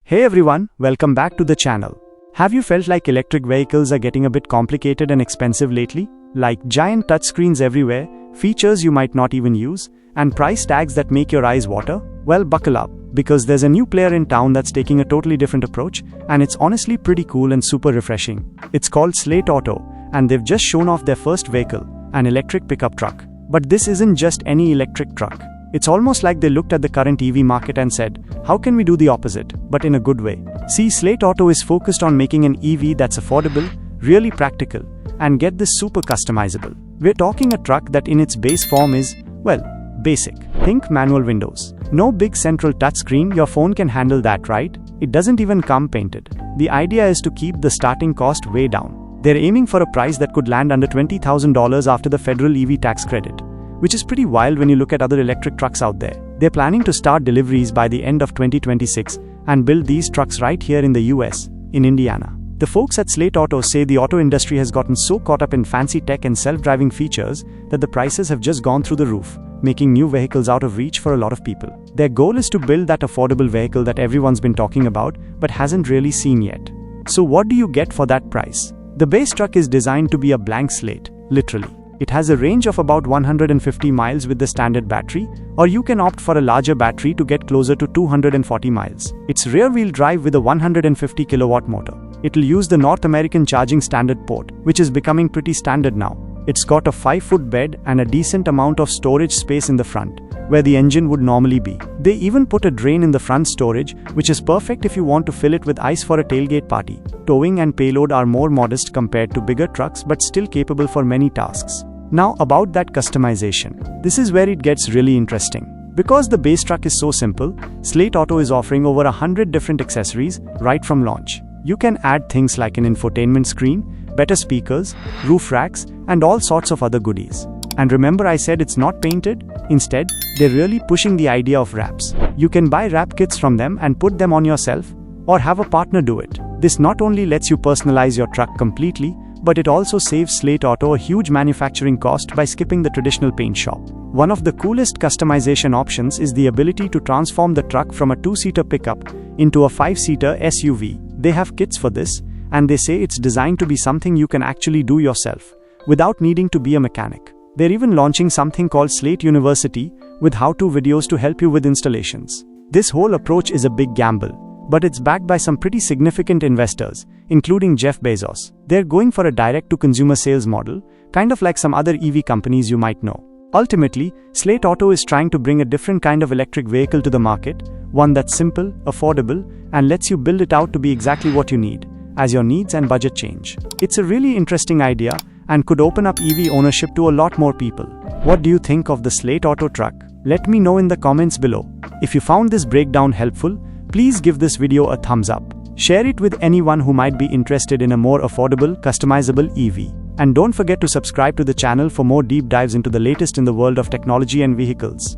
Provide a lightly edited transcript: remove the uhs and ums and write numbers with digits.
Hey everyone, welcome back to the channel. Have you felt like electric vehicles are getting a bit complicated and expensive lately? Like giant touchscreens everywhere, features you might not even use, and price tags that make your eyes water? Well, buckle up, because there's a new player in town that's taking a totally different approach, and it's honestly pretty cool and super refreshing. It's called Slate Auto, and they've just shown off their first vehicle, an electric pickup truck. But this isn't just any electric truck. It's almost like they looked at the current EV market and said, how can we do the opposite, but in a good way? See, Slate Auto is focused on making an EV that's affordable, really practical, and get this super customizable. We're talking a truck that in its base form is, well, basic. Think manual windows. No big central touchscreen, your phone can handle that, right? It doesn't even come painted. The idea is to keep the starting cost way down. They're aiming for a price that could land under $20,000 after the federal EV tax credit, which is pretty wild when you look at other electric trucks out there. They're planning to start deliveries by the end of 2026 and build these trucks right here in the US, in Indiana. The folks at Slate Auto say the auto industry has gotten so caught up in fancy tech and self-driving features that the prices have just gone through the roof, making new vehicles out of reach for a lot of people. Their goal is to build that affordable vehicle that everyone's been talking about but hasn't really seen yet. So what do you get for that price? The base truck is designed to be a blank slate, literally. It has a range of about 150 miles with the standard battery, or you can opt for a larger battery to get closer to 240 miles. It's rear-wheel drive with a 150 kilowatt motor. It'll use the North American charging standard port, which is becoming pretty standard now. It's got a 5-foot bed and a decent amount of storage space in the front, where the engine would normally be. They even put a drain in the front storage, which is perfect if you want to fill it with ice for a tailgate party. Towing and payload are more modest compared to bigger trucks but still capable for many tasks. Now about that customization. This is where it gets really interesting. Because the base truck is so simple, Slate Auto is offering over 100 different accessories right from launch. You can add things like an infotainment screen, better speakers, roof racks, and all sorts of other goodies. And remember I said it's not painted? Instead, they're really pushing the idea of wraps. You can buy wrap kits from them and put them on yourself, or have a partner do it. This not only lets you personalize your truck completely, but it also saves Slate Auto a huge manufacturing cost by skipping the traditional paint shop. One of the coolest customization options is the ability to transform the truck from a 2-seater pickup into a 5-seater SUV. They have kits for this, and they say it's designed to be something you can actually do yourself, without needing to be a mechanic. They're even launching something called Slate University, with how-to videos to help you with installations. This whole approach is a big gamble, but it's backed by some pretty significant investors, including Jeff Bezos. They're going for a direct-to-consumer sales model, kind of like some other EV companies you might know. Ultimately, Slate Auto is trying to bring a different kind of electric vehicle to the market, one that's simple, affordable, and lets you build it out to be exactly what you need, as your needs and budget change. It's a really interesting idea, and could open up EV ownership to a lot more people. What do you think of the Slate Auto truck? Let me know in the comments below. If you found this breakdown helpful, please give this video a thumbs up. Share it with anyone who might be interested in a more affordable, customizable EV. And don't forget to subscribe to the channel for more deep dives into the latest in the world of technology and vehicles.